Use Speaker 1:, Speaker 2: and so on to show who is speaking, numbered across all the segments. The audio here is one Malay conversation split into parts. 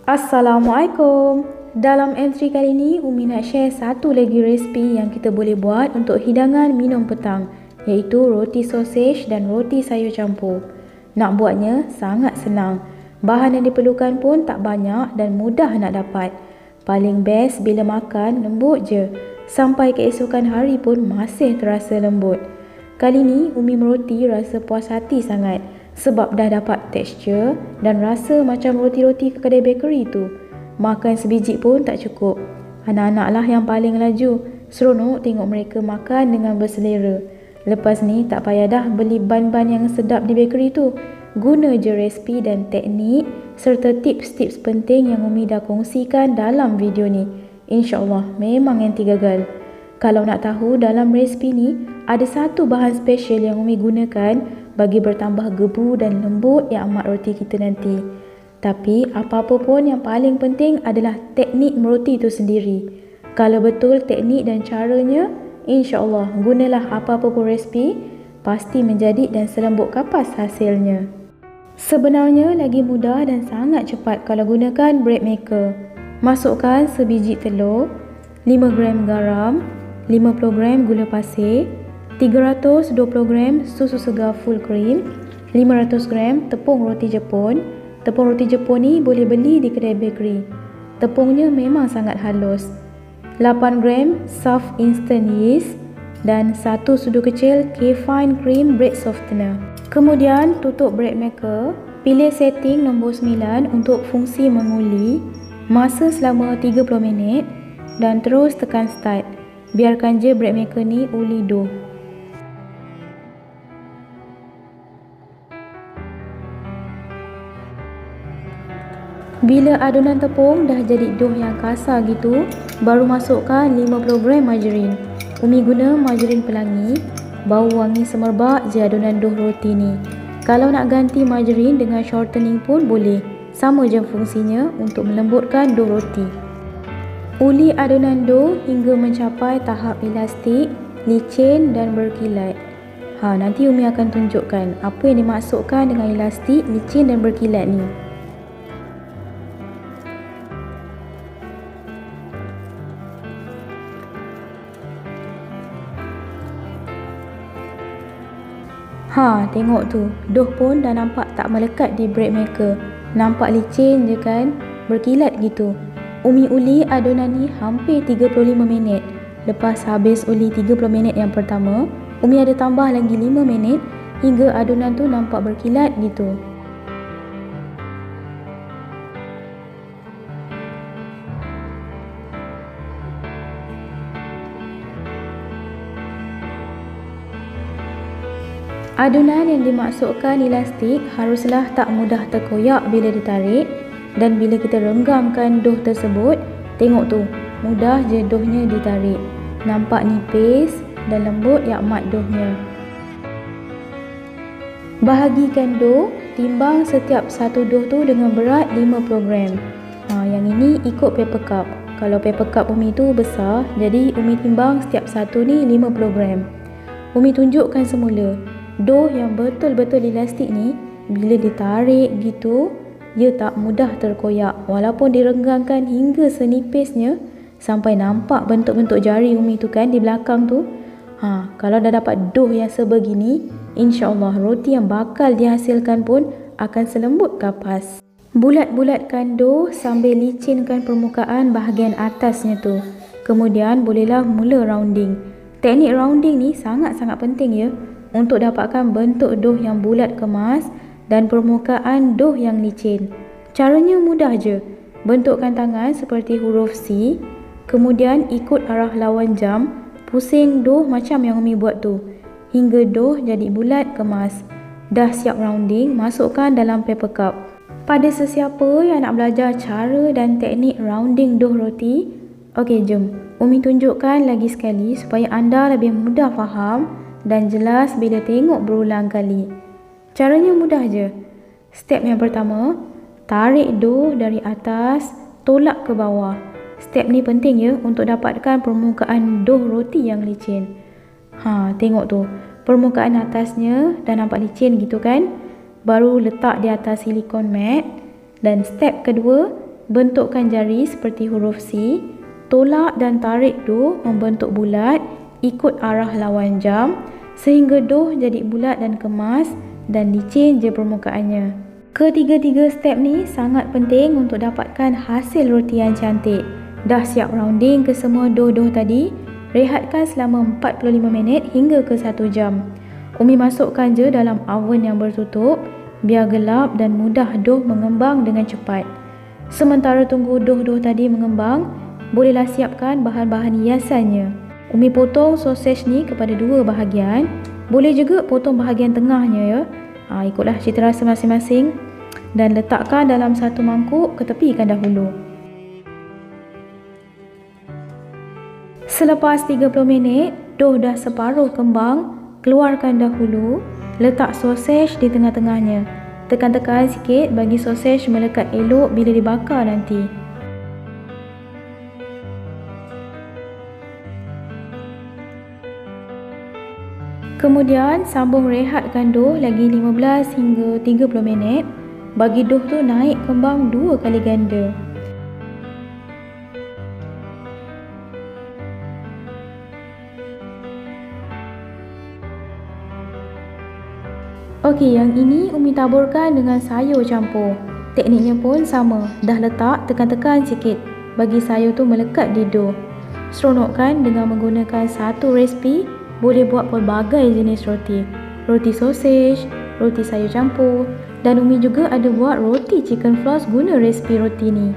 Speaker 1: Assalamualaikum. Dalam entry kali ini, Umi nak share satu lagi resipi yang kita boleh buat untuk hidangan minum petang, iaitu roti sausage dan roti sayur campur. Nak buatnya sangat senang. Bahan yang diperlukan pun tak banyak dan mudah nak dapat. Paling best bila makan lembut je. Sampai keesokan hari pun masih terasa lembut. Kali ni Umi meroti rasa puas hati sangat sebab dah dapat tekstur dan rasa macam roti-roti ke kedai bakery tu. Makan sebiji pun tak cukup. Anak-anak lah yang paling laju. Seronok tengok mereka makan dengan berselera. Lepas ni tak payah dah beli ban-ban yang sedap di bakery tu. Guna je resipi dan teknik serta tips-tips penting yang Umi dah kongsikan dalam video ni. InsyaAllah memang anti gagal. Kalau nak tahu dalam resipi ni ada satu bahan special yang Umi gunakan bagi bertambah gebu dan lembut yang amat roti kita nanti. Tapi apa-apa pun yang paling penting adalah teknik meroti itu sendiri. Kalau betul teknik dan caranya, insya-Allah gunalah apa-apa pun resipi, pasti menjadi dan selembut kapas hasilnya. Sebenarnya lagi mudah dan sangat cepat kalau gunakan bread maker. Masukkan sebiji telur, 5 gram garam, 50 gram gula pasir, 320 gram susu segar full cream, 500 gram tepung roti Jepun. Tepung roti Jepun ni boleh beli di kedai bakery. Tepungnya memang sangat halus. 8 gram soft instant yeast dan 1 sudu kecil K-Fine cream bread softener. Kemudian tutup bread maker, pilih setting nombor 9 untuk fungsi menguli, masa selama 30 minit dan terus tekan start. Biarkan je bread maker ni uli dough. Bila adunan tepung dah jadi dough yang kasar gitu, baru masukkan 50 gram margarin. Umi guna margarin pelangi, bau wangi semerbak je adunan dough roti ni. Kalau nak ganti margarin dengan shortening pun boleh. Sama je fungsinya untuk melembutkan dough roti. Uli adunan dough hingga mencapai tahap elastik, licin dan berkilat. Nanti Umi akan tunjukkan apa yang dimaksudkan dengan elastik, licin dan berkilat ni. Tengok tu, dough pun dah nampak tak melekat di bread maker. Nampak licin je kan, berkilat gitu. Umi uli adunan ni hampir 35 minit. Lepas habis uli 30 minit yang pertama, Umi ada tambah lagi 5 minit hingga adunan tu nampak berkilat gitu. Adunan yang dimaksudkan elastik haruslah tak mudah terkoyak bila ditarik, dan bila kita renggangkan dough tersebut, tengok tu, mudah je doughnya ditarik. Nampak nipis dan lembut yang amat doughnya. Bahagikan dough, timbang setiap satu dough tu dengan berat 50 gram. Yang ini ikut paper cup. Kalau paper cup Umi tu besar, jadi Umi timbang setiap satu ni 50 gram. Umi tunjukkan semula. Dough yang betul-betul elastik ni, bila ditarik gitu, ia tak mudah terkoyak walaupun direnggangkan hingga senipisnya sampai nampak bentuk-bentuk jari Umi tu kan di belakang tu. Kalau dah dapat dough yang sebegini, insya-Allah roti yang bakal dihasilkan pun akan selembut kapas. Bulat-bulatkan dough sambil licinkan permukaan bahagian atasnya tu. Kemudian bolehlah mula rounding. Teknik rounding ni sangat-sangat penting ya, untuk dapatkan bentuk dough yang bulat kemas dan permukaan dough yang licin. Caranya mudah je. Bentukkan tangan seperti huruf C, kemudian ikut arah lawan jam, pusing dough macam yang Umi buat tu, hingga dough jadi bulat kemas. Dah siap rounding, masukkan dalam paper cup. Pada sesiapa yang nak belajar cara dan teknik rounding dough roti, okey jom, Umi tunjukkan lagi sekali supaya anda lebih mudah faham dan jelas bila tengok berulang kali. Caranya mudah je. Step yang pertama, tarik dough dari atas, tolak ke bawah. Step ni penting ya untuk dapatkan permukaan dough roti yang licin. Tengok tu, permukaan atasnya dah nampak licin gitu kan. Baru letak di atas silikon mat. Dan step kedua, bentukkan jari seperti huruf C, tolak dan tarik dough membentuk bulat ikut arah lawan jam sehingga dough jadi bulat dan kemas dan licin je permukaannya. Ketiga-tiga step ni sangat penting untuk dapatkan hasil roti yang cantik. Dah siap rounding ke semua dough-dough tadi, rehatkan selama 45 minit hingga ke 1 jam. Umi masukkan je dalam oven yang bertutup biar gelap dan mudah dough mengembang dengan cepat. Sementara tunggu dough-dough tadi mengembang, bolehlah siapkan bahan-bahan hiasannya. Umi potong sausage ni kepada 2 bahagian. Boleh juga potong bahagian tengahnya ya. Ikutlah cita rasa masing-masing dan letakkan dalam satu mangkuk, ketepikan dahulu. Selepas 30 minit, dough dah separuh kembang, keluarkan dahulu, letak sausage di tengah-tengahnya. Tekan-tekan sikit bagi sausage melekat elok bila dibakar nanti. Kemudian sambung rehatkan dough lagi 15 hingga 30 minit. Bagi dough tu naik kembang 2 kali ganda. Okey, yang ini Umi taburkan dengan sayur campur. Tekniknya pun sama. Dah letak, tekan-tekan sikit bagi sayur tu melekat di dough. Seronokkan dengan menggunakan satu resipi. Boleh buat pelbagai jenis roti. Roti sausage, roti sayur campur, dan Umi juga ada buat roti chicken floss guna resipi roti ni.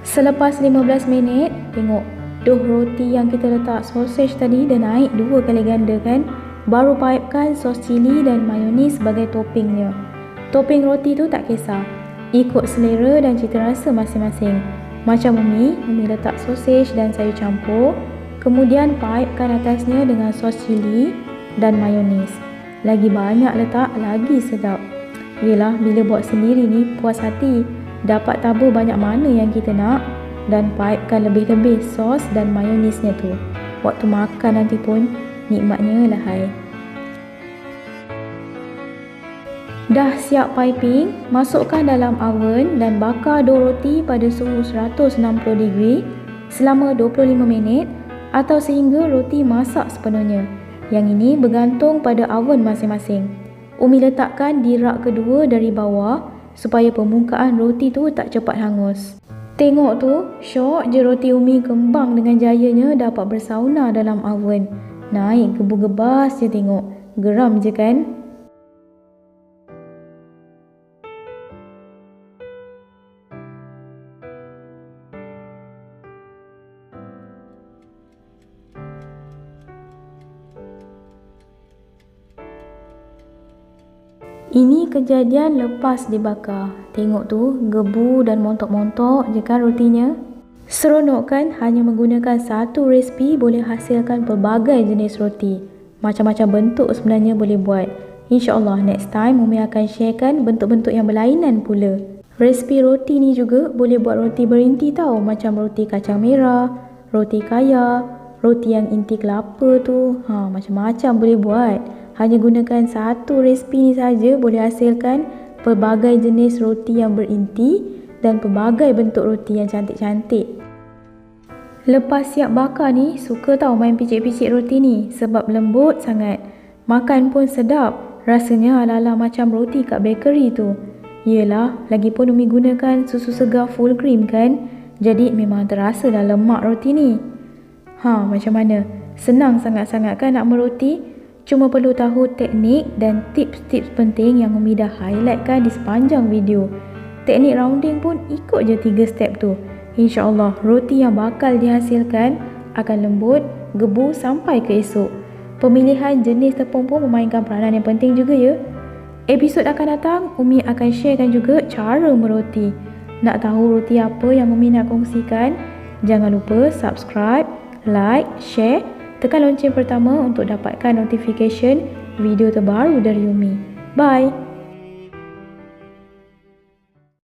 Speaker 1: Selepas 15 minit, tengok dough roti yang kita letak sausage tadi dah naik 2 kali ganda kan. Baru paipkan sos cili dan mayonis sebagai toppingnya. Topping roti tu tak kisah, ikut selera dan cita rasa masing-masing. Macam Umi letak sausage dan sayur campur. Kemudian paipkan atasnya dengan sos cili dan mayonis. Lagi banyak letak, lagi sedap. Yelah, bila buat sendiri ni puas hati. Dapat tabur banyak mana yang kita nak dan paipkan lebih-lebih sos dan mayonisnya tu. Waktu makan nanti pun nikmatnya lah hai. Dah siap piping, masukkan dalam oven dan bakar dough roti pada suhu 160 degree selama 25 minit atau sehingga roti masak sepenuhnya. Yang ini bergantung pada oven masing-masing. Umi letakkan di rak kedua dari bawah supaya permukaan roti tu tak cepat hangus. Tengok tu, syok je roti Umi kembang dengan jayanya dapat bersauna dalam oven. Naik gebu-gebas je tengok. Geram je kan? Ini kejadian lepas dibakar. Tengok tu, gebu dan montok-montok je kan rotinya. Seronok kan? Hanya menggunakan satu resipi boleh hasilkan pelbagai jenis roti. Macam-macam bentuk sebenarnya boleh buat. InsyaAllah next time Umi akan sharekan bentuk-bentuk yang berlainan pula. Resipi roti ni juga boleh buat roti berinti tau. Macam roti kacang merah, roti kaya, roti yang inti kelapa tu. Macam-macam boleh buat. Hanya gunakan satu resipi ni saja boleh hasilkan pelbagai jenis roti yang berinti dan pelbagai bentuk roti yang cantik-cantik. Lepas siap bakar ni, suka tau main picit-picit roti ni sebab lembut sangat. Makan pun sedap, rasanya ala-ala macam roti kat bakery tu. Yelah, lagipun Umi gunakan susu segar full cream kan, jadi memang terasa dah lemak roti ni. Macam mana? Senang sangat-sangat kan nak meroti? Cuma perlu tahu teknik dan tips-tips penting yang Umi dah highlightkan di sepanjang video. Teknik rounding pun ikut je 3 step tu. InsyaAllah roti yang bakal dihasilkan akan lembut, gebu sampai ke esok. Pemilihan jenis tepung pun memainkan peranan yang penting juga ya. Episod akan datang, Umi akan sharekan juga cara meroti. Nak tahu roti apa yang Umi nak kongsikan? Jangan lupa subscribe, like, share. Tekan lonceng pertama untuk dapatkan notification video terbaru dari Umi. Bye!